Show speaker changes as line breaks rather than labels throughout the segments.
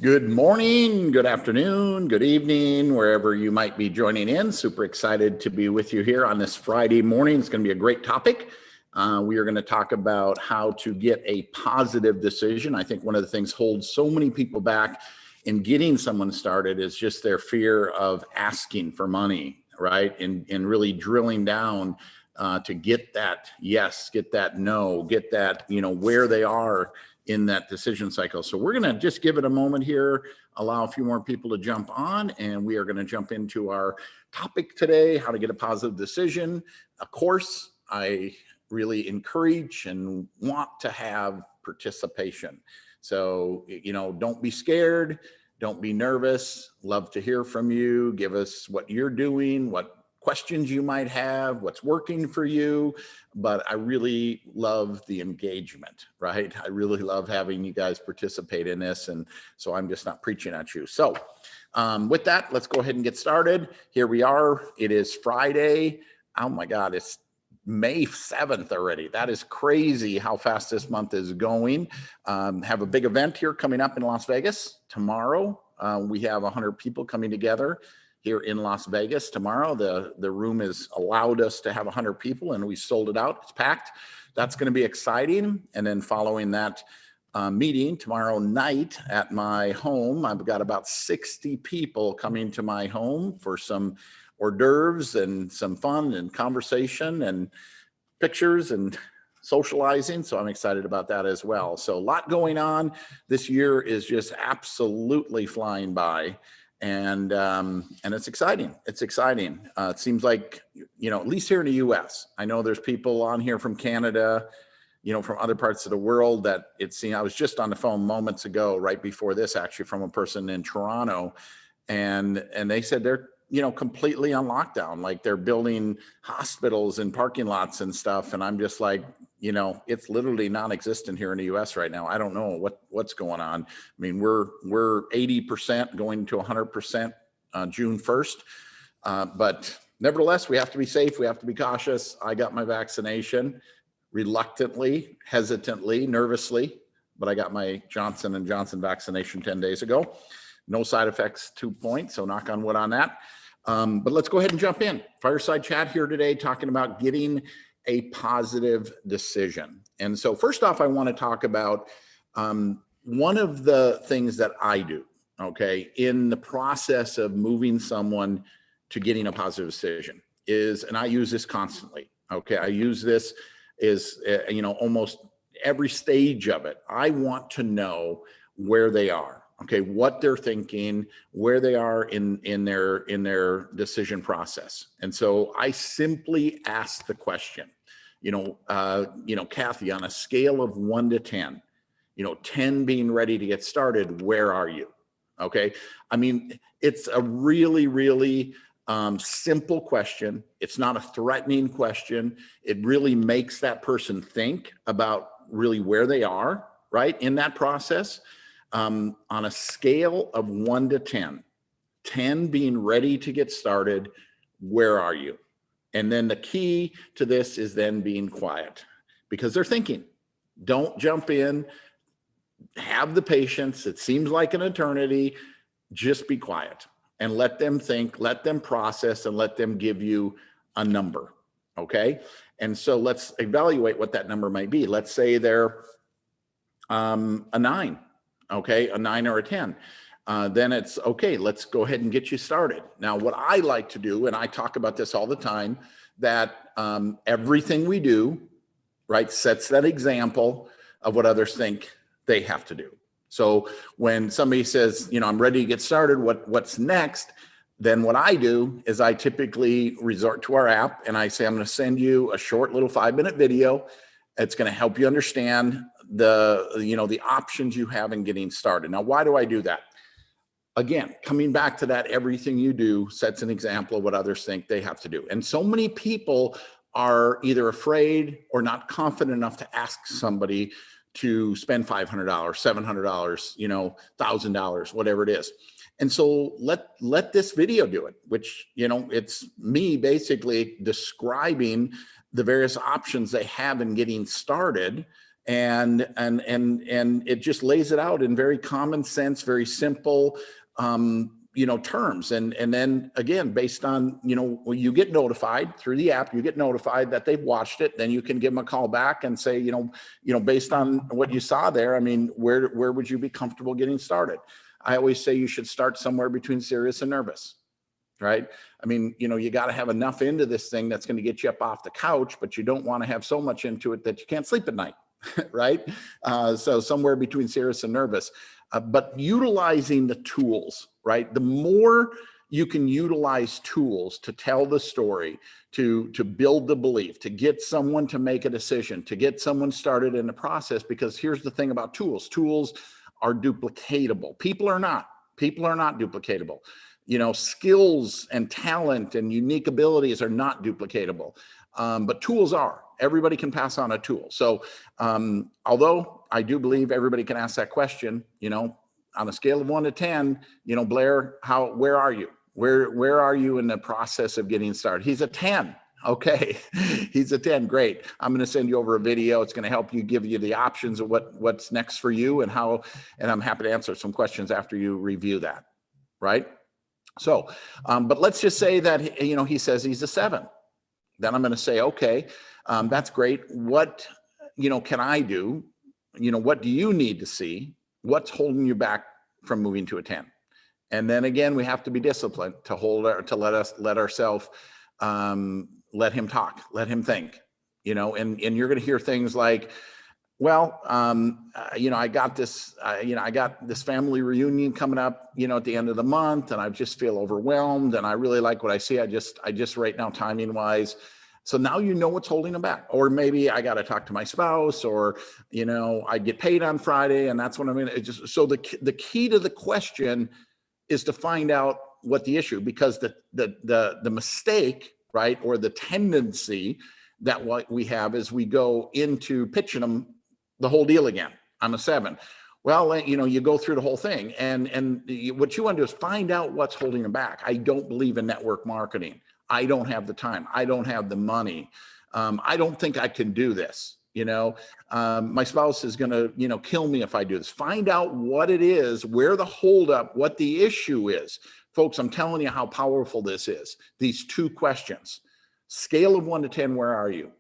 Good morning, good afternoon, good evening, wherever you might be joining in. Super excited to be with you here on this Friday morning. It's going to be a great topic. We are going to talk about how to get a positive decision. I think one of the things holds so many people back in getting someone started is just their fear of asking for money, right? And really drilling down to get that yes, get that no, get that, where they are in that decision cycle. So we're going to just give it a moment here, allow a few more people to jump on, and we are going to jump into our topic today, how to get a positive decision. Of course, I really encourage and want to have participation. So, don't be scared. Don't be nervous. Love to hear from you. Give us what you're doing, what questions you might have, what's working for you. But I really love the engagement, right? I really love having you guys participate in this. And so I'm just not preaching at you. So with that, let's go ahead and get started. Here we are. It is Friday. Oh my God, it's May 7th already. That is crazy how fast this month is going. Have a big event here coming up in Las Vegas tomorrow. We have 100 people coming together here in Las Vegas tomorrow. The room has allowed us to have 100 people and we sold it out. It's packed. That's going to be exciting. And then following that meeting tomorrow night at my home, I've got about 60 people coming to my home for some hors d'oeuvres and some fun and conversation and pictures and socializing. So I'm excited about that as well. So a lot going on. This year is just absolutely flying by. And it's exciting. It's exciting. It seems like, at least here in the US, I know there's people on here from Canada, from other parts of the world that I was just on the phone moments ago, right before this, actually, from a person in Toronto. And they said they're, completely on lockdown, like they're building hospitals and parking lots and stuff. And I'm just like, it's literally non-existent here in the US right now. I don't know what's going on. I mean, we're 80% going to 100% June 1st. But nevertheless, we have to be safe. We have to be cautious. I got my vaccination reluctantly, hesitantly, nervously, but I got my Johnson & Johnson vaccination 10 days ago. No side effects, 2 points. So knock on wood on that. But let's go ahead and jump in. Fireside chat here today, talking about getting a positive decision. And so first off, I want to talk about one of the things that I do, okay, in the process of moving someone to getting a positive decision is, and I use this constantly, okay, I use this is, almost every stage of it. I want to know where they are. Okay, what they're thinking, where they are in their decision process. And so I simply ask the question, Kathy, on a scale of 1 to 10, 10 being ready to get started, where are you? Okay, I mean, it's a really, really simple question. It's not a threatening question. It really makes that person think about really where they are, right, in that process. On a scale of 1 to 10, 10 being ready to get started, where are you? And then the key to this is then being quiet because they're thinking. Don't jump in, have the patience. It seems like an eternity. Just be quiet and let them think, let them process, and let them give you a number, okay? And so let's evaluate what that number might be. Let's say they're a 9. Okay, a 9 or a 10. Then it's okay, let's go ahead and get you started. Now, what I like to do, and I talk about this all the time, that everything we do, right, sets that example of what others think they have to do. So when somebody says, I'm ready to get started, what's next? Then what I do is I typically resort to our app and I say, I'm going to send you a short little 5-minute video. It's going to help you understand the options you have in getting started. Now, why do I do that? Again, coming back to that, everything you do sets an example of what others think they have to do. And so many people are either afraid or not confident enough to ask somebody to spend $500, $700, $1,000, whatever it is. And so let this video do it, which, it's me basically describing the various options they have in getting started and it just lays it out in very common sense, very simple, terms. And then again, based on, when you get notified through the app, you get notified that they've watched it, then you can give them a call back and say, based on what you saw there, I mean, where would you be comfortable getting started? I always say you should start somewhere between serious and nervous, right? I mean, you got to have enough into this thing that's going to get you up off the couch, but you don't want to have so much into it that you can't sleep at night, right? So somewhere between serious and nervous. But utilizing the tools, right? The more you can utilize tools to tell the story, to build the belief, to get someone to make a decision, to get someone started in the process, because here's the thing about tools. Tools are duplicatable. People are not duplicatable. Skills and talent and unique abilities are not duplicatable, but tools are. Everybody can pass on a tool. So although I do believe everybody can ask that question, on a scale of 1 to 10, Blair, where are you? Where are you in the process of getting started? He's a 10. Okay. He's a 10. Great. I'm going to send you over a video. It's going to help you, give you the options of what's next for you and I'm happy to answer some questions after you review that. Right. So, but let's just say that, he says he's a 7. Then I'm going to say, okay, that's great. What, can I do? What do you need to see? What's holding you back from moving to a 10? And then again, we have to be disciplined to let ourselves, let him talk, let him think, and you're going to hear things like, well, I got this family reunion coming up, at the end of the month, and I just feel overwhelmed, and I really like what I see. I just right now, timing wise. So now what's holding them back. Or maybe I got to talk to my spouse, or, I get paid on Friday, and that's what I'm going to so the key to the question is to find out what the issue, because the mistake, right, or the tendency that what we have is we go into pitching them the whole deal again. I'm a 7. Well, you go through the whole thing, and what you want to do is find out what's holding them back. I don't believe in network marketing. I don't have the time. I don't have the money. I don't think I can do this. My spouse is going to, kill me if I do this. Find out what it is, where the holdup, what the issue is. Folks, I'm telling you how powerful this is. These 2 questions. Scale of 1 to 10, where are you?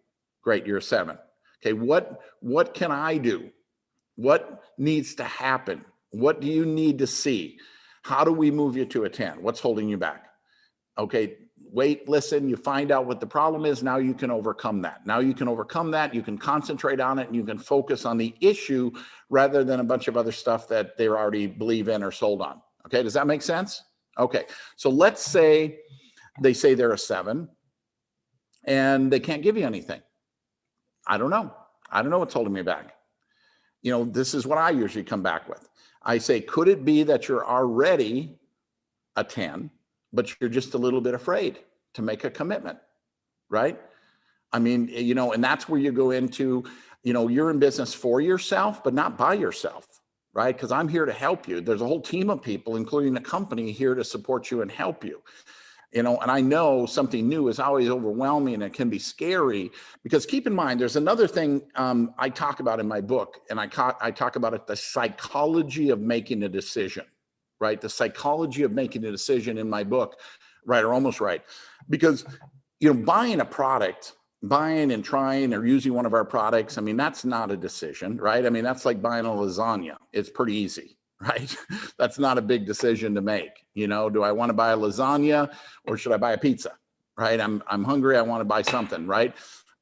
Great, you're a 7. Okay, what can I do? What needs to happen? What do you need to see? How do we move you to a 10? What's holding you back? Okay, wait, listen, you find out what the problem is. Now you can overcome that. You can concentrate on it, and you can focus on the issue rather than a bunch of other stuff that they already believe in or sold on. Okay, does that make sense? Okay, so let's say they say they're a 7 and they can't give you anything. I don't know what's holding me back. This is what I usually come back with. I say, could it be that you're already a 10, but you're just a little bit afraid to make a commitment, right? I mean, and that's where you go into, you're in business for yourself, but not by yourself, right? Because I'm here to help you. There's a whole team of people, including the company, here to support you and help you. And I know something new is always overwhelming, and it can be scary, because keep in mind, there's another thing I talk about in my book, and I talk about it, the psychology of making a decision, right? The psychology of making a decision in my book, right, or almost right. Because, buying a product, buying and trying or using one of our products, I mean, that's not a decision, right? I mean, that's like buying a lasagna. It's pretty easy. Right? That's not a big decision to make. Do I want to buy a lasagna or should I buy a pizza? Right? I'm hungry. I want to buy something, right?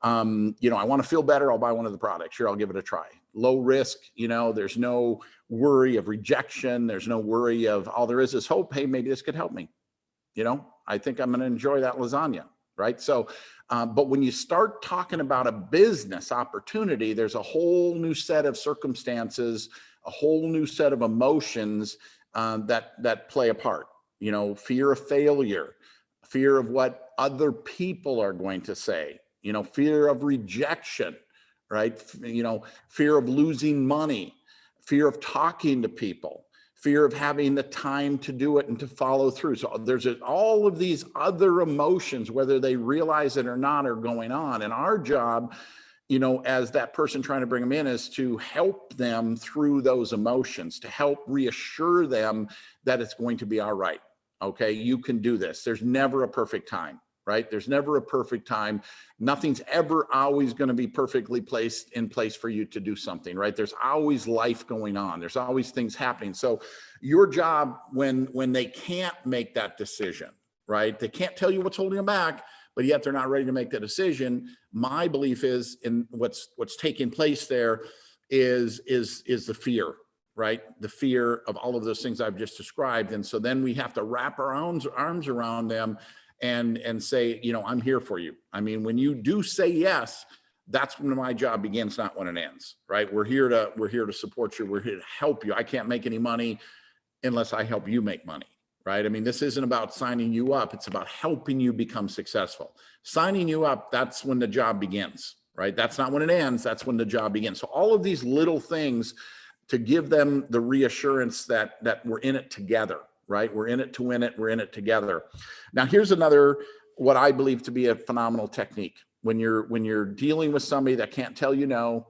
I want to feel better. I'll buy one of the products. Sure, I'll give it a try. Low risk, there's no worry of rejection. There's no worry of, all there is hope. Hey, maybe this could help me. I think I'm going to enjoy that lasagna. Right? So, but when you start talking about a business opportunity, there's a whole new set of circumstances, a whole new set of emotions that play a part. Fear of failure, fear of what other people are going to say, fear of rejection, right? Fear of losing money, fear of talking to people, fear of having the time to do it and to follow through. So there's all of these other emotions, whether they realize it or not, are going on. And our job as that person trying to bring them in, is to help them through those emotions, to help reassure them that it's going to be all right. Okay, you can do this. There's never a perfect time, right? There's never a perfect time. Nothing's ever always going to be perfectly placed in place for you to do something, right? There's always life going on. There's always things happening. So your job when they can't make that decision, right? They can't tell you what's holding them back, but yet they're not ready to make the decision. My belief is in what's taking place there is the fear, right? The fear of all of those things I've just described. And so then we have to wrap our arms around them and say, I'm here for you. I mean, when you do say yes, that's when my job begins, not when it ends, right? We're here to support you. We're here to help you. I can't make any money unless I help you make money, right? I mean, this isn't about signing you up. It's about helping you become successful. Signing you up, that's when the job begins, right? That's not when it ends. That's when the job begins. So all of these little things to give them the reassurance that we're in it together, right? We're in it to win it. We're in it together. Now, here's another, what I believe to be a phenomenal technique. When you're dealing with somebody that can't tell you no,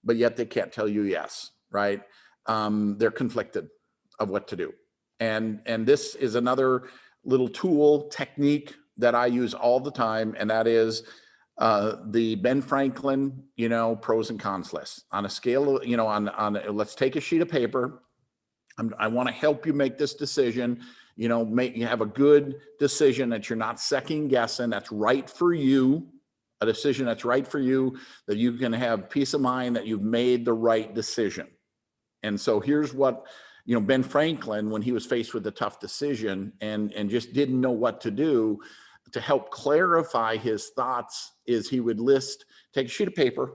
but yet they can't tell you yes, right? They're conflicted of what to do. And this is another little tool technique that I use all the time. And that is the Ben Franklin, pros and cons list on a scale of, let's take a sheet of paper. I want to help you make this decision, make you have a good decision that you're not second guessing, that's right for you, a decision that's right for you, that you can have peace of mind that you've made the right decision. And so here's what, Ben Franklin, when he was faced with a tough decision and just didn't know what to do, to help clarify his thoughts, is he would take a sheet of paper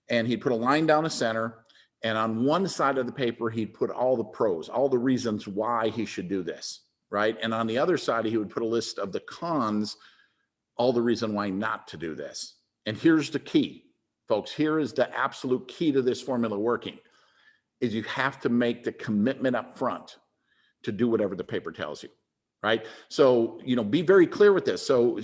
and he'd put a line down the center. And on one side of the paper, he'd put all the pros, all the reasons why he should do this, right? And on the other side, he would put a list of the cons, all the reason why not to do this. And here's the key, folks. Here is the absolute key to this formula working, is you have to make the commitment up front to do whatever the paper tells you, right? So, be very clear with this. So,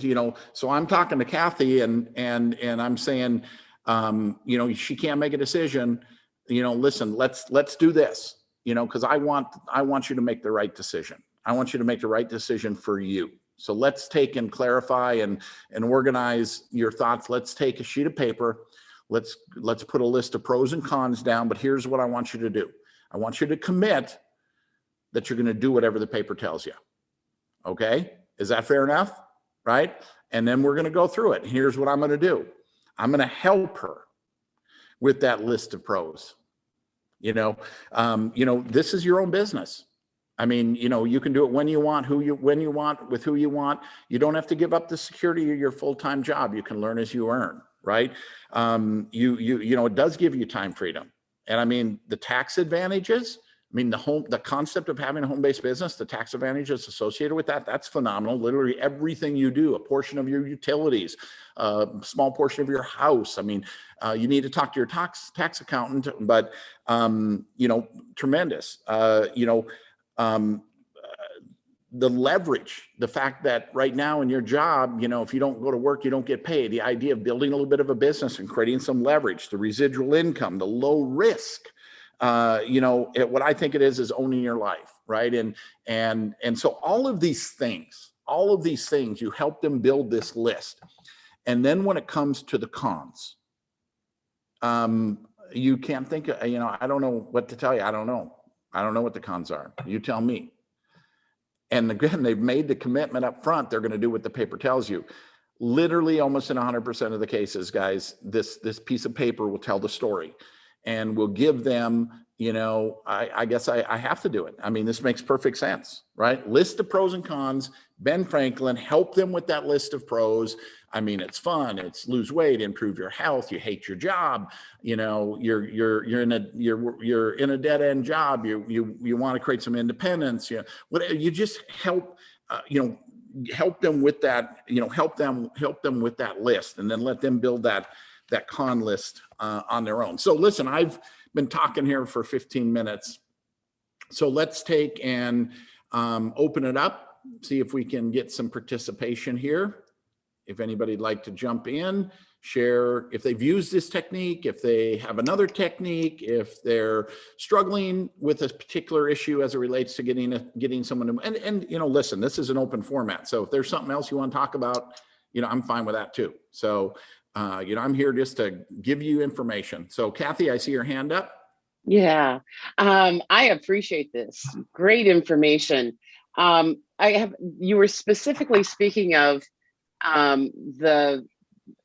so I'm talking to Kathy and I'm saying, she can't make a decision. Listen, let's do this, because I want you to make the right decision. I want you to make the right decision for you. So let's take and clarify and organize your thoughts. Let's take a sheet of paper. Let's put a list of pros and cons down, but here's what I want you to do. I want you to commit that you're going to do whatever the paper tells you. Okay? Is that fair enough? Right? And then we're going to go through it. Here's what I'm going to do. I'm going to help her with that list of pros. This is your own business. I mean, you can do it when you want, when you want, with who you want. You don't have to give up the security of your full-time job. You can learn as you earn, right? It does give you time freedom. And I mean, the tax advantages, the concept of having a home-based business, the tax advantages associated with that, that's phenomenal. Literally everything you do, a portion of your utilities, a small portion of your house. You need to talk to your tax accountant, but, tremendous. The leverage, the fact that right now in your job, if you don't go to work, you don't get paid. The idea of building a little bit of a business and creating some leverage, the residual income, the low risk, what I think it is owning your life, right? And so all of these things, you help them build this list. And then when it comes to the cons, you can't think, I don't know what to tell you. I don't know what the cons are. You tell me. And again, they've made the commitment up front. They're going to do what the paper tells you. Literally almost in 100% of the cases, guys, this piece of paper will tell the story and will give them, I guess I have to do it. This makes perfect sense, right? List of pros and cons. Ben Franklin, help them with that list of pros. It's fun. It's lose weight, improve your health. You hate your job. You're in a dead end job. You want to create some independence. You just help, help them with that. Help them with that list, and then let them build that con list on their own. So listen, I've been talking here for 15 minutes. So let's take and open it up, see if we can get some participation here. If anybody'd like to jump in, share if they've used this technique, if they have another technique, if they're struggling with a particular issue as it relates to getting someone to, and listen, this is an open format. So if there's something else you want to talk about, I'm fine with that too. So, I'm here just to give you information. So Kathy, I see your hand up.
Yeah, I appreciate this. Great information. You were specifically speaking of the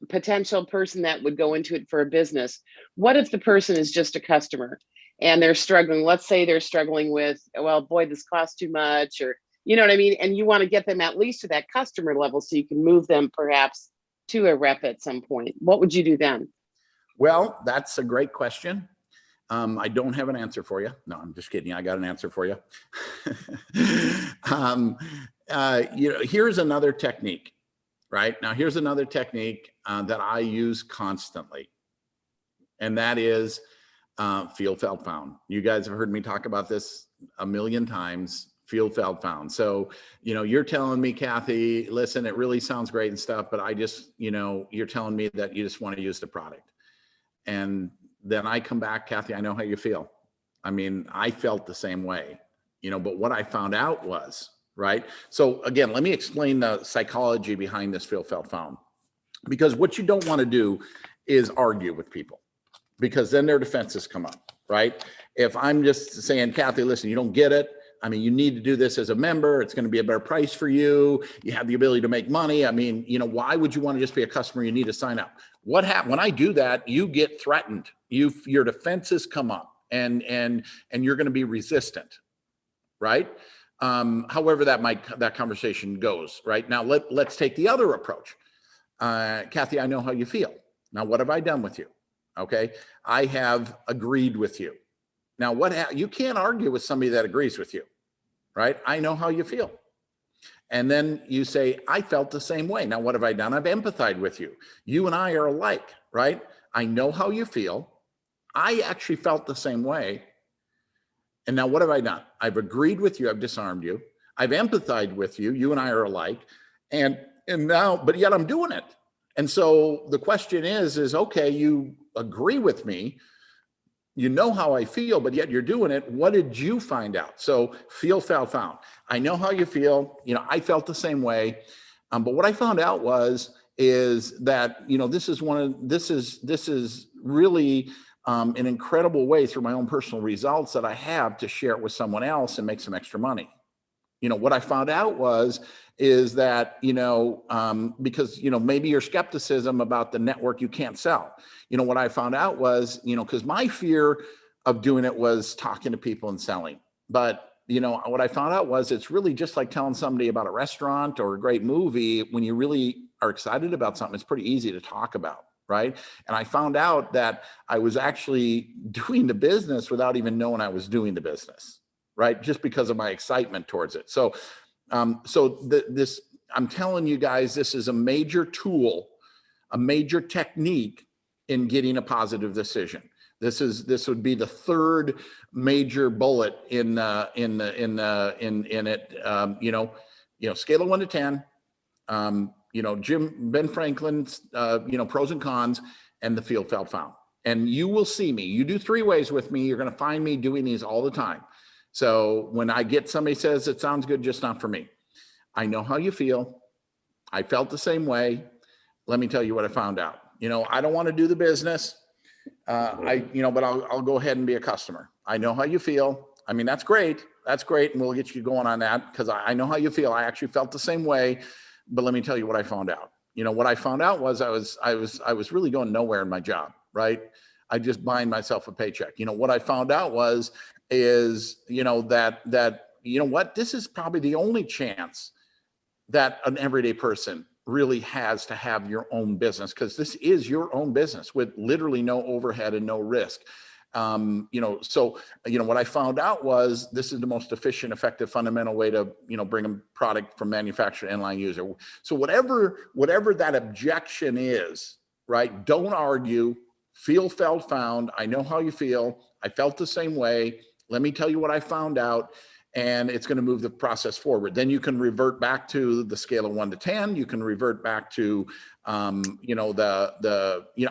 potential person that would go into it for a business. What if the person is just a customer and they're struggling? Let's say they're struggling with, well, boy, this costs too much, or you know what I mean? And you want to get them at least to that customer level so you can move them perhaps to a rep at some point. What would you do then?
Well, that's a great question. I don't have an answer for you. No, I'm just kidding. I got an answer for you. Here's another technique, right? Now, here's another technique that I use constantly, and that is feel, felt, found. You guys have heard me talk about this a million times. Feel, felt, found. So, you're telling me, Kathy, listen, it really sounds great and stuff, but I just, you're telling me that you just want to use the product. And then I come back, Kathy, I know how you feel. I mean, I felt the same way, but what I found out was, right? So again, let me explain the psychology behind this feel, felt, found. Because what you don't want to do is argue with people, because then their defenses come up, right? If I'm just saying, Kathy, listen, you don't get it. I mean, you need to do this as a member. It's going to be a better price for you. You have the ability to make money. I mean, why would you want to just be a customer? You need to sign up. What happens when I do that? You get threatened. Your defenses come up, and you're going to be resistant, right? However that conversation goes, right? Now let's take the other approach. Kathy, I know how you feel. Now, what have I done with you? Okay, I have agreed with you. Now, you can't argue with somebody that agrees with you, right? I know how you feel. And then you say, I felt the same way. Now, what have I done? I've empathized with you. You and I are alike, right? I know how you feel. I actually felt the same way. And now what have I done? I've agreed with you. I've disarmed you. I've empathized with you. You and I are alike. And now, but yet I'm doing it. And so the question is, okay, you agree with me. You know how I feel, but yet you're doing it. What did you find out? So feel, felt, found. I know how you feel. I felt the same way. But what I found out is that, this is really an incredible way through my own personal results that I have to share it with someone else and make some extra money. What I found out is that, because, maybe your skepticism about the network you can't sell. What I found out was, because my fear of doing it was talking to people and selling. But, what I found out was it's really just like telling somebody about a restaurant or a great movie. When you really are excited about something, it's pretty easy to talk about, right? And I found out that I was actually doing the business without even knowing I was doing the business, right? Just because of my excitement towards it. So, I'm telling you guys, this is a major tool, a major technique in getting a positive decision. This would be the third major bullet in it. Scale of 1 to 10. Ben Franklin's pros and cons, and the feel, felt, found. And you will see me. You do 3 ways with me. You're going to find me doing these all the time. So when I get somebody says it sounds good, just not for me. I know how you feel. I felt the same way. Let me tell you what I found out. I don't want to do the business. But I'll go ahead and be a customer. I know how you feel. I mean, that's great. That's great. And we'll get you going on that, because I know how you feel. I actually felt the same way. But let me tell you what I found out. What I found out was I was really going nowhere in my job, right? I just buying myself a paycheck. What I found out is this is probably the only chance that an everyday person really has to have your own business, because this is your own business with literally no overhead and no risk. What I found out was this is the most efficient, effective, fundamental way to, bring a product from manufacturer to end-line user. So whatever that objection is, right? Don't argue. Feel, felt, found. I know how you feel. I felt the same way. Let me tell you what I found out. And it's going to move the process forward. Then you can revert back to the scale of 1 to 10. You can revert back to, You know,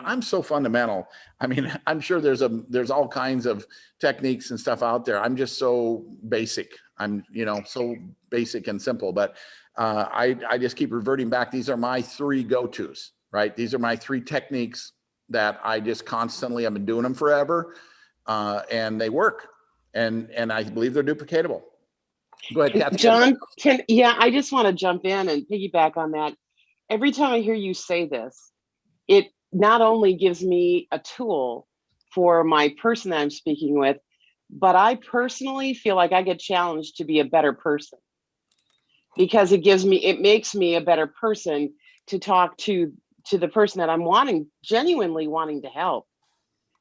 I'm so fundamental. I mean, I'm sure there's all kinds of techniques and stuff out there. I'm just so basic. I'm, you know, so basic and simple, but I just keep reverting back. These are my three go-tos, right? These are my three techniques that I just constantly, I've been doing them forever, and they work, and I believe they're duplicatable. Go ahead, Kathy.
John, I just want to jump in and piggyback on that. Every time I hear you say this, it not only gives me a tool for my person that I'm speaking with, but I personally feel like I get challenged to be a better person, because it makes me a better person to talk to the person that I'm genuinely wanting to help,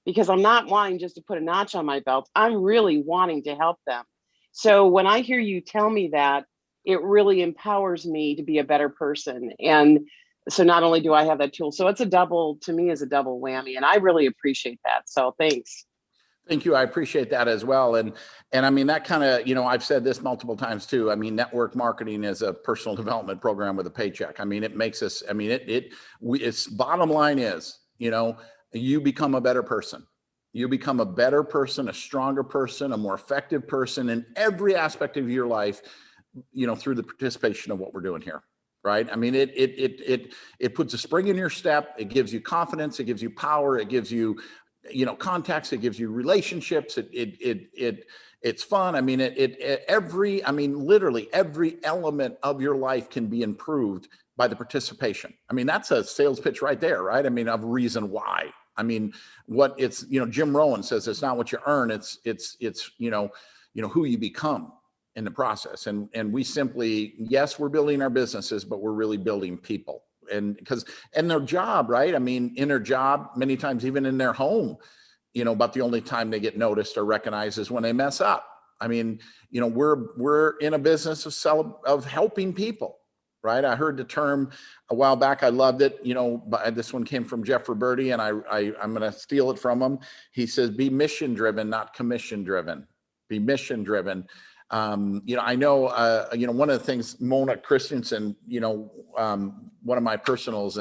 because I'm not wanting just to put a notch on my belt. I'm really wanting to help them. So when I hear you tell me that, it really empowers me to be a better person. And so not only do I have that tool, so it's to me is a double whammy, and I really appreciate that. So thanks.
Thank you. I appreciate that as well. And I mean, that kind of, you know, I've said this multiple times too. I mean, network marketing is a personal development program with a paycheck. I mean, it makes us, I mean, its bottom line is, you know, you become a better person. You become a better person, a stronger person, a more effective person in every aspect of your life, you know, through the participation of what we're doing here. Right. I mean, it puts a spring in your step. It gives you confidence. It gives you power. It gives you, you know, contacts. It gives you relationships. It's fun. I mean, literally every element of your life can be improved by the participation. I mean, that's a sales pitch right there, right? I mean, of reason why. I mean, you know, Jim Rohn says it's not what you earn. It's, you know, who you become in the process. And we simply, yes, we're building our businesses, but we're really building people. And their job, right? I mean, in their job, many times, even in their home, you know, about the only time they get noticed or recognized is when they mess up. I mean, you know, we're in a business of helping people, right? I heard the term a while back. I loved it. You know, this one came from Jeff Roberti, and I'm going to steal it from him. He says, be mission driven, not commission driven. Be mission driven. You know, I know, you know, one of the things, Mona Christensen, you know, one of my personals,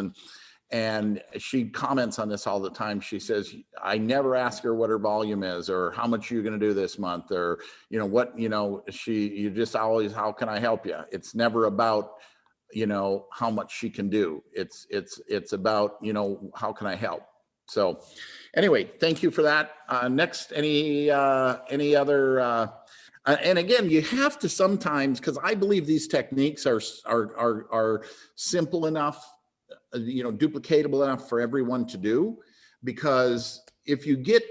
and she comments on this all the time. She says, I never ask her what her volume is, or how much you're going to do this month, or, you know, what, you know, you just always, how can I help you? It's never about, you know, how much she can do. It's about, you know, how can I help? So anyway, thank you for that. Next, any other, and again, you have to sometimes, because I believe these techniques are simple enough, you know, duplicatable enough for everyone to do. Because if you get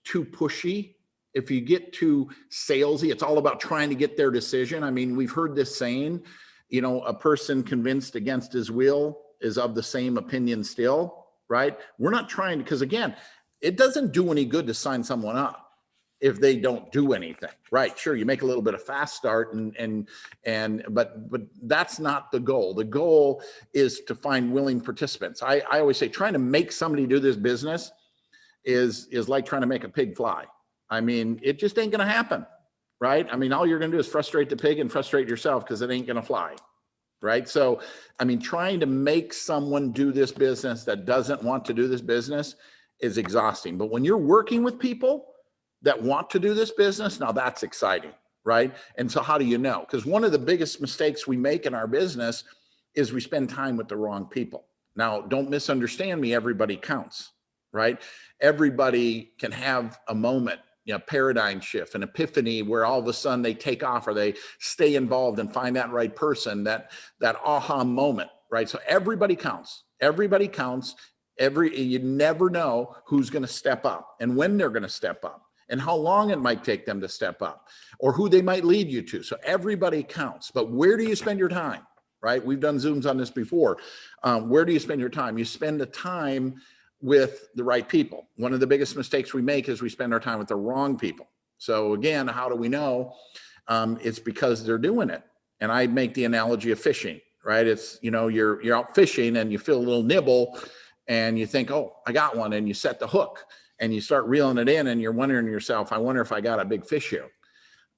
too pushy, if you get too salesy, it's all about trying to get their decision. I mean, we've heard this saying, you know, a person convinced against his will is of the same opinion still, right? We're not trying to, because again, it doesn't do any good to sign someone up if they don't do anything, right? Sure, you make a little bit of fast start, but that's not the goal. The goal is to find willing participants. I always say trying to make somebody do this business is like trying to make a pig fly. I mean, it just ain't gonna happen, right? I mean, all you're gonna do is frustrate the pig and frustrate yourself, because it ain't gonna fly, right? So, I mean, trying to make someone do this business that doesn't want to do this business is exhausting. But when you're working with people that want to do this business, now that's exciting, right? And so how do you know? Because one of the biggest mistakes we make in our business is we spend time with the wrong people. Now, don't misunderstand me, everybody counts, right? Everybody can have a moment, you know, paradigm shift, an epiphany where all of a sudden they take off, or they stay involved and find that right person, that aha moment, right? So everybody counts. Everybody counts. You never know who's going to step up and when they're going to step up, and how long it might take them to step up, or who they might lead you to. So everybody counts. But where do you spend your time, right? We've done Zooms on this before. Where do you spend your time? You spend the time with the right people. One of the biggest mistakes we make is we spend our time with the wrong people. So again, how do we know? It's because they're doing it. And I make the analogy of fishing, right? It's, you know, you're out fishing and you feel a little nibble and you think, oh, I got one. And you set the hook. And you start reeling it in, and you're wondering to yourself, I wonder if I got a big fish here.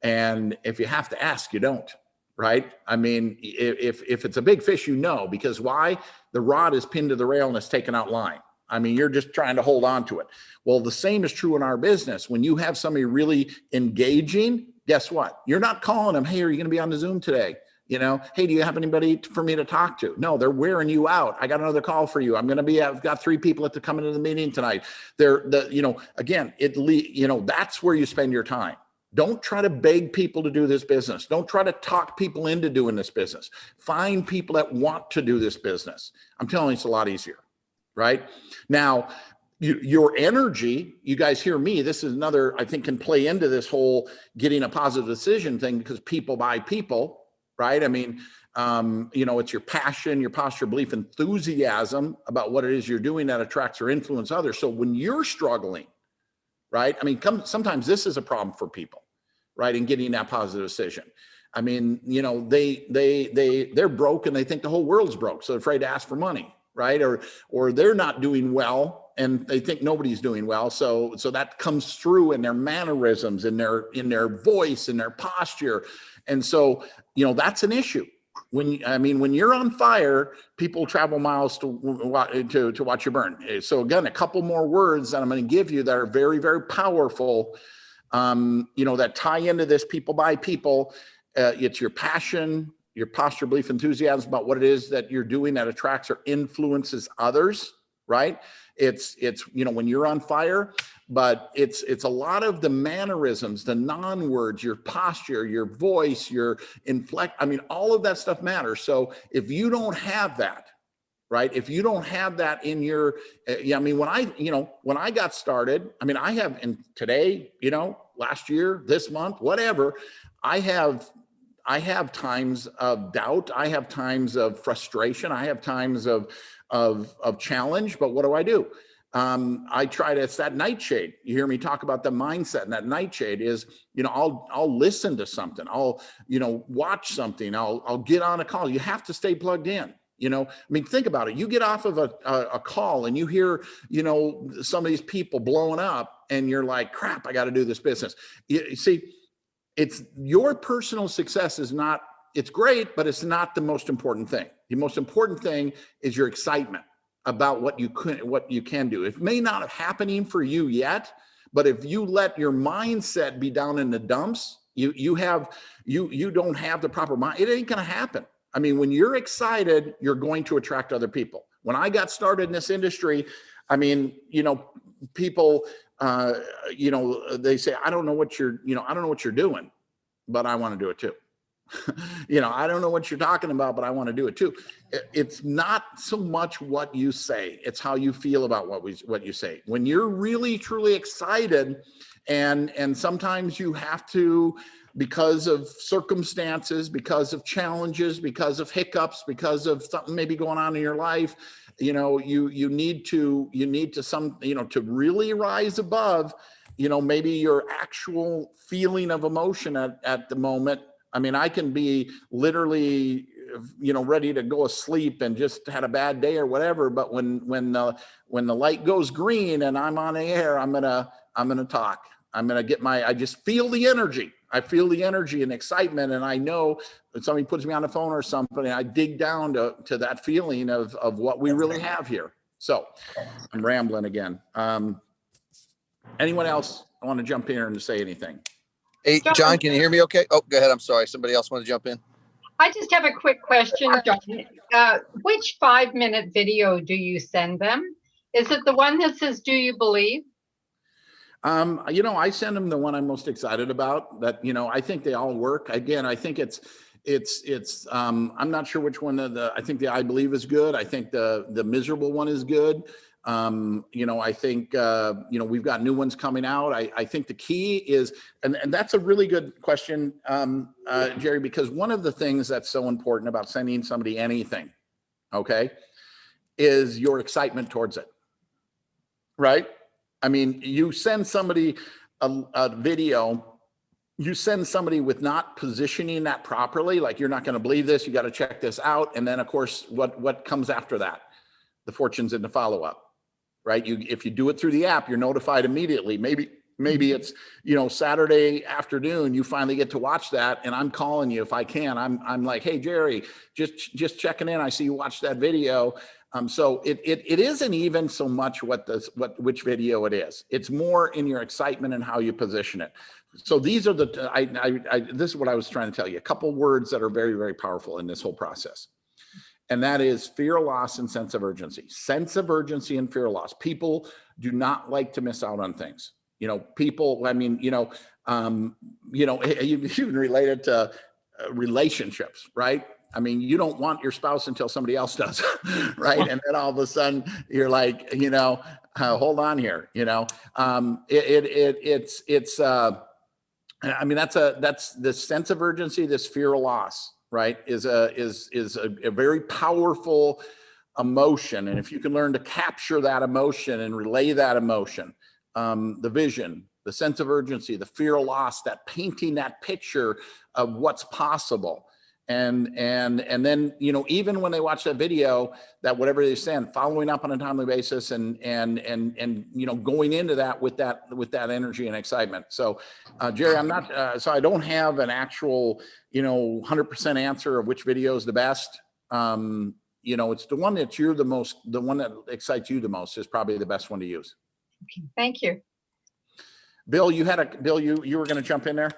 And if you have to ask, you don't, right? I mean, if it's a big fish, you know, because why? The rod is pinned to the rail and it's taken out line. I mean, you're just trying to hold on to it. Well, the same is true in our business. When you have somebody really engaging, guess what? You're not calling them, hey, are you going to be on the Zoom today? You know, hey, do you have anybody for me to talk to? No, they're wearing you out. I got another call for you. I've got 3 people at coming to the meeting tonight. Again, that's where you spend your time. Don't try to beg people to do this business. Don't try to talk people into doing this business. Find people that want to do this business. I'm telling you, it's a lot easier, right? Now, your energy, you guys hear me, this is another, I think, can play into this whole getting a positive decision thing, because people buy people, right? I mean, it's your passion, your posture, belief, enthusiasm about what it is you're doing that attracts or influence others. So when you're struggling, right? I mean, sometimes this is a problem for people, right? In getting that positive decision. I mean, they're broke and they think the whole world's broke. So they're afraid to ask for money, right? Or they're not doing well and they think nobody's doing well. So that comes through in their mannerisms, in their voice, in their posture. And so, that's an issue. When you're on fire, people travel miles to watch you burn. So again, a couple more words that I'm going to give you that are very, very powerful, that tie into this people by people. It's your passion, your posture, belief, enthusiasm about what it is that you're doing that attracts or influences others, right? It's when you're on fire, but it's a lot of the mannerisms, the non-words, your posture, your voice, your inflect. I mean, all of that stuff matters. So if you don't have that, right? If you don't have that in your, when I got started, I have, and today, last year, this month, whatever, I have times of doubt. I have times of frustration. I have times of challenge, but what do? I try to, it's that nightshade. You hear me talk about the mindset, and that nightshade is, I'll listen to something. I'll, watch something. I'll get on a call. You have to stay plugged in. Think about it. You get off of a call and you hear, some of these people blowing up and you're like, crap, I got to do this business. You see, it's your personal success it's great, but it's not the most important thing. The most important thing is your excitement about what you can do. It may not have happening for you yet, but if you let your mindset be down in the dumps, you don't have the proper mind. It ain't going to happen. When you're excited, you're going to attract other people. When I got started in this industry, people, they say, I don't know what you're doing, but I want to do it too. I don't know what you're talking about, but I want to do it too. It's not so much what you say, it's how you feel about what you say. When you're really, truly excited, and sometimes you have to, because of circumstances, because of challenges, because of hiccups, because of something maybe going on in your life, you need to to really rise above, maybe your actual feeling of emotion at the moment. I can be literally, ready to go asleep and just had a bad day or whatever. But when the light goes green and I'm on the air, I'm gonna talk. I'm gonna get I just feel the energy. I feel the energy and excitement, and I know that somebody puts me on the phone or something, and I dig down to that feeling of what we really have here. So I'm rambling again. Anyone else want to jump in here and say anything?
Hey, John, can you hear me okay? Oh, go ahead. I'm sorry. Somebody else want to jump in?
I just have a quick question, John. Which 5-minute video do you send them? Is it the one that says, do you believe?
I send them the one I'm most excited about. That, I think they all work. Again, I think it's I'm not sure which one I think the I believe is good. I think the miserable one is good. I think, we've got new ones coming out. I think the key is, and that's a really good question, Jerry, because one of the things that's so important about sending somebody anything, okay, is your excitement towards it, right? You send somebody a video, you send somebody with not positioning that properly, like, you're not going to believe this, you got to check this out. And then of course, what comes after that? The fortunes in the follow-up. Right? If you do it through the app, you're notified immediately. Maybe Maybe it's, Saturday afternoon, you finally get to watch that. And I'm calling you if I can. I'm like, hey, Jerry, just checking in. I see you watched that video. So it isn't even so much which video it is. It's more in your excitement and how you position it. So these are this is what I was trying to tell you. A couple words that are very, very powerful in this whole process. And that is fear of loss and sense of urgency. Sense of urgency and fear of loss. People do not like to miss out on things. People, you can relate it to relationships, right? I mean, you don't want your spouse until somebody else does, right? And then all of a sudden you're like, hold on here, that's this sense of urgency, this fear of loss, right? Is a very powerful emotion. And if you can learn to capture that emotion and relay that emotion, the vision, the sense of urgency, the fear of loss, that painting that picture of what's possible. And then, even when they watch that video, that whatever they send, following up on a timely basis and going into that with that energy and excitement. So, Jerry, I'm not, so I don't have an actual, 100% answer of which video is the best. It's the one that the one that excites you the most is probably the best one to use.
Okay, thank you.
Bill, you were going to jump in there.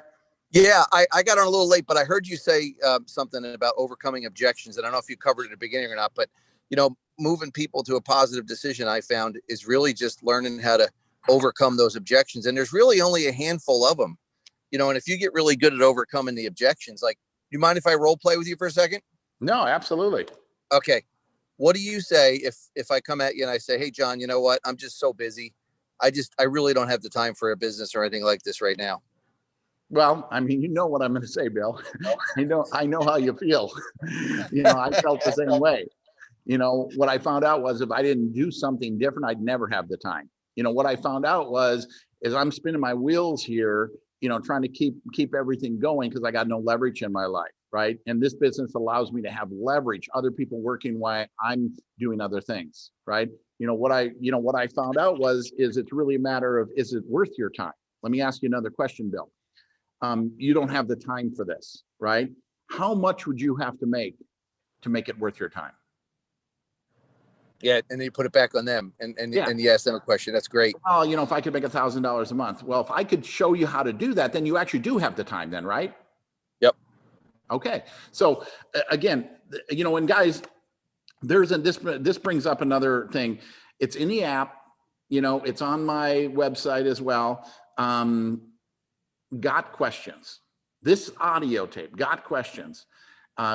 Yeah, I got on a little late, but I heard you say something about overcoming objections. And I don't know if you covered it at the beginning or not, but, moving people to a positive decision, I found, is really just learning how to overcome those objections. And there's really only a handful of them, and if you get really good at overcoming the objections, like, do you mind if I role play with you for a second?
No, absolutely.
Okay. What do you say if I come at you and I say, hey, John, you know what? I'm just so busy. I really don't have the time for a business or anything like this right now.
Well, I mean, you know what I'm going to say, Bill. I know how you feel. I felt the same way. What I found out was if I didn't do something different, I'd never have the time. What I found out is I'm spinning my wheels here, trying to keep everything going because I got no leverage in my life, right? And this business allows me to have leverage, other people working while I'm doing other things, right? What I found out is it's really a matter of, is it worth your time? Let me ask you another question, Bill. You don't have the time for this, right? How much would you have to make it worth your time?
Yeah, and then you put it back on them, and you ask them a question. That's great.
Oh, if I could make $1,000 a month. Well, if I could show you how to do that, then you actually do have the time, then, right?
Yep.
Okay. So again, and guys, this brings up another thing. It's in the app. It's on my website as well. Got questions. This audio tape, got questions.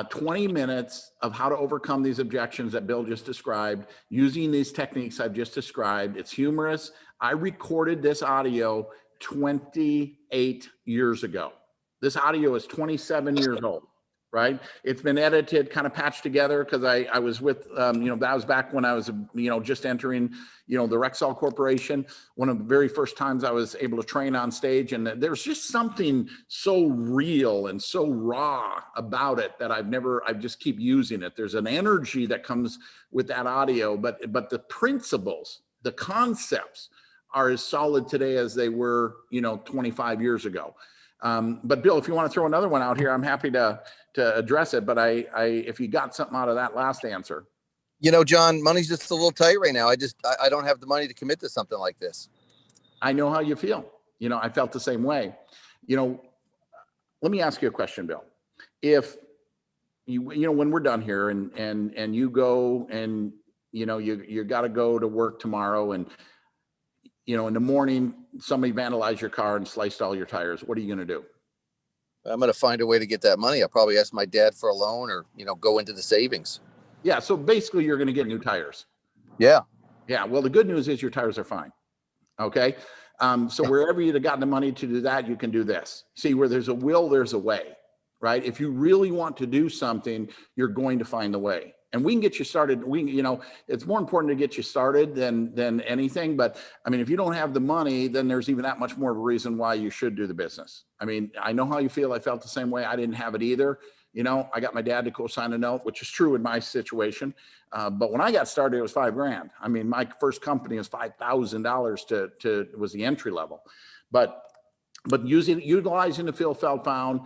20 minutes of how to overcome these objections that Bill just described using these techniques I've just described. It's humorous. I recorded this audio 28 years ago. This audio is 27 years old, right? It's been edited, kind of patched together because I was with, that was back when I was, just entering, the Rexall Corporation. One of the very first times I was able to train on stage, and there's just something so real and so raw about it that I just keep using it. There's an energy that comes with that audio, but the principles, the concepts are as solid today as they were, 25 years ago. But Bill, if you want to throw another one out here, I'm happy to address it. But if you got something out of that last answer.
John, money's just a little tight right now. I don't have the money to commit to something like this.
I know how you feel. I felt the same way. Let me ask you a question, Bill. If when we're done here and you go and, you got to go to work tomorrow and, in the morning, somebody vandalized your car and sliced all your tires. What are you going to do?
I'm going to find a way to get that money. I'll probably ask my dad for a loan or, go into the savings.
Yeah. So basically you're going to get new tires.
Yeah.
Yeah. Well, the good news is your tires are fine. Okay. So wherever you'd have gotten the money to do that, you can do this. See, where there's a will, there's a way, right? If you really want to do something, you're going to find the way. And we can get you started. It's more important to get you started than anything. But I mean, if you don't have the money, then there's even that much more of a reason why you should do the business. I mean, I know how you feel. I felt the same way. I didn't have it either. I got my dad to co-sign a note, which is true in my situation. But when I got started, it was $5,000. I mean, my first company was $5,000 was the entry level. but utilizing the feel, felt, found,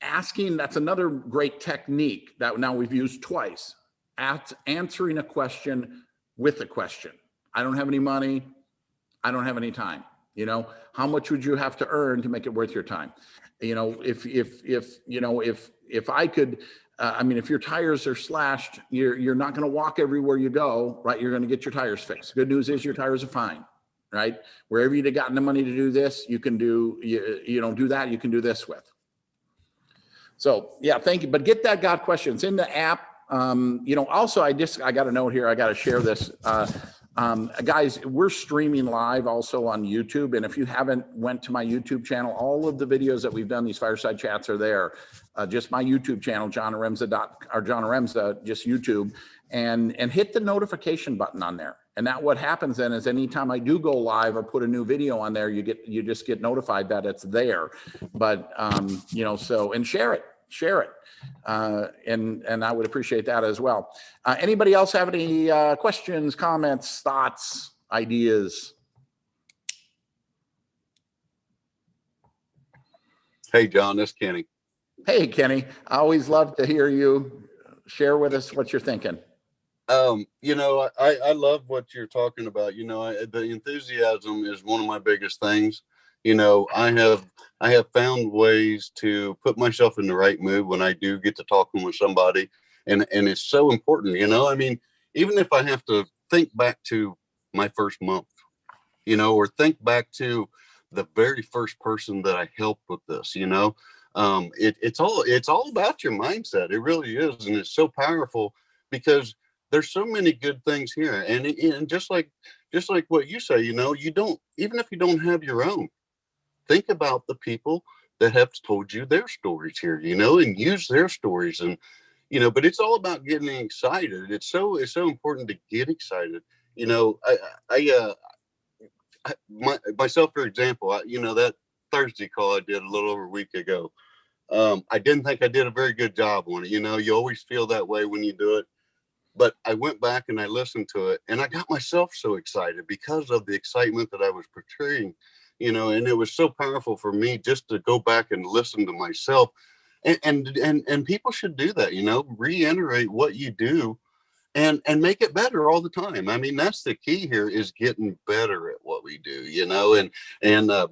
asking, that's another great technique that now we've used twice. Answering a question with a question. I don't have any money. I don't have any time. You know, how much would you have to earn to make it worth your time? You know, if I could, I mean, if your tires are slashed, you're not going to walk everywhere you go, right? You're going to get your tires fixed. Good news is your tires are fine, right? Wherever you'd have gotten the money to do this, you can do, do that. You can do this with. So yeah, thank you. But get that got questions in the app. Also, I got a note here. I got to share this. Guys, we're streaming live also on YouTube. And if you haven't went to my YouTube channel, all of the videos that we've done, these fireside chats are there. Just my YouTube channel, John Haremza, just YouTube, and hit the notification button on there. And that what happens then is anytime I do go live or put a new video on there, you just get notified that it's there. But and share it. And I would appreciate that as well. Anybody else have any questions, comments, thoughts, ideas?
Hey, John, this is Kenny.
Hey, Kenny. I always love to hear you share with us what you're thinking.
I love what you're talking about. The enthusiasm is one of my biggest things. I have found ways to put myself in the right mood when I do get to talking with somebody. And it's so important, I mean, even if I have to think back to my first month, or think back to the very first person that I helped with this, it's all about your mindset. It really is. And it's so powerful because there's so many good things here. And just like what you say, you don't, even if you don't have your own, think about the people that have told you their stories here, and use their stories. And, but it's all about getting excited. It's so important to get excited. Myself, for example, that Thursday call I did a little over a week ago. I didn't think I did a very good job on it. You always feel that way when you do it. But I went back and I listened to it and I got myself so excited because of the excitement that I was portraying, and it was so powerful for me just to go back and listen to myself. And people should do that, reiterate what you do and make it better all the time. I mean, that's the key here, is getting better at what we do,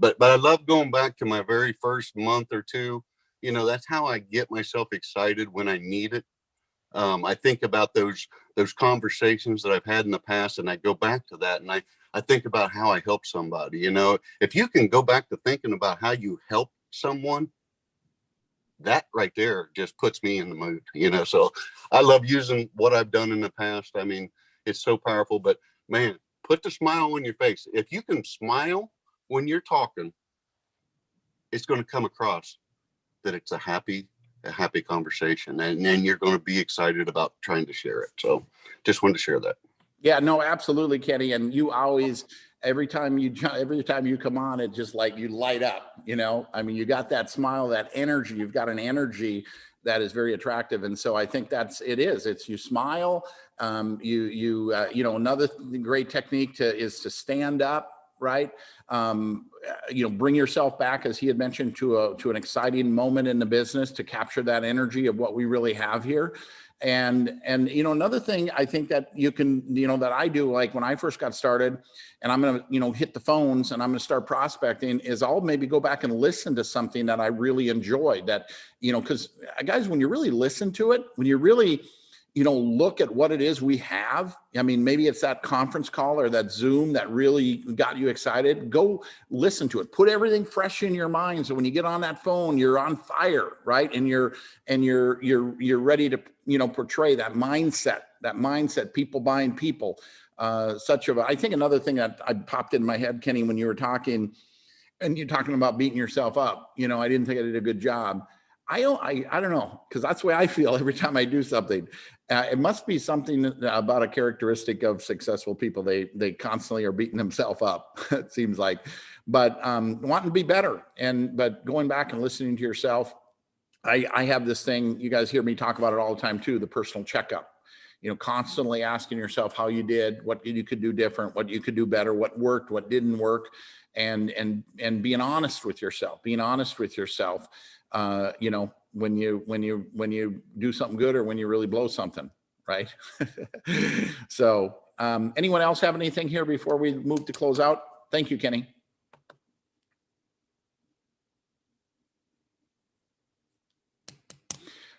but I love going back to my very first month or two. That's how I get myself excited when I need it. I think about those conversations that I've had in the past, and I go back to that, and I think about how I helped somebody. If you can go back to thinking about how you helped someone, that right there just puts me in the mood, so I love using what I've done in the past. I mean, it's so powerful. But man, put the smile on your face. If you can smile when you're talking, it's going to come across that it's a happy conversation, and then you're going to be excited about trying to share it. So just wanted to share that.
Yeah, no, absolutely, Kenny. And you always, every time you come on, it just like you light up, I mean, you got that smile, that energy, you've got an energy that is very attractive. And so I think it's you smile. Another great technique is to stand up, right? Bring yourself back, as he had mentioned, to an exciting moment in the business to capture that energy of what we really have here. And another thing I think that you can, that I do, like when I first got started, and I'm going to, hit the phones and I'm going to start prospecting, is I'll maybe go back and listen to something that I really enjoyed, that, because guys, when you really listen to it, when you really, look at what it is we have. I mean, maybe it's that conference call or that Zoom that really got you excited. Go listen to it. Put everything fresh in your mind, so when you get on that phone, you're on fire, right? And you're ready to, portray that mindset, people buying people. I think another thing that I popped in my head, Kenny, when you were talking, and you're talking about beating yourself up, I didn't think I did a good job. I don't know, because that's the way I feel every time I do something. It must be something about a characteristic of successful people. They constantly are beating themselves up, it seems like. But wanting to be better, but going back and listening to yourself. I have this thing, you guys hear me talk about it all the time too, the personal checkup. Constantly asking yourself how you did, what you could do different, what you could do better, what worked, what didn't work. and being honest with yourself, you know, when you do something good or when you really blow something, right? So anyone else have anything here before we move to close out? Thank you, Kenny.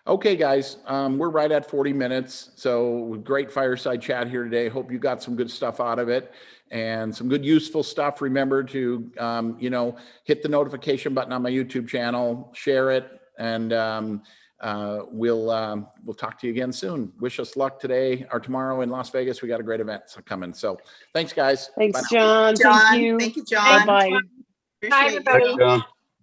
Okay, guys, we're right at 40 minutes. So great fireside chat here today. Hope you got some good stuff out of it and some good useful stuff. Remember to, you know, hit the notification button on my YouTube channel, share it, and we'll talk to you again soon. Wish us luck today or tomorrow in Las Vegas. We got a great event coming. So thanks, guys.
Thanks,
Bye now.
John.
John,
Thank you.
thank you, John.
Bye-bye.
Bye,
Appreciate
everybody.
you.
John.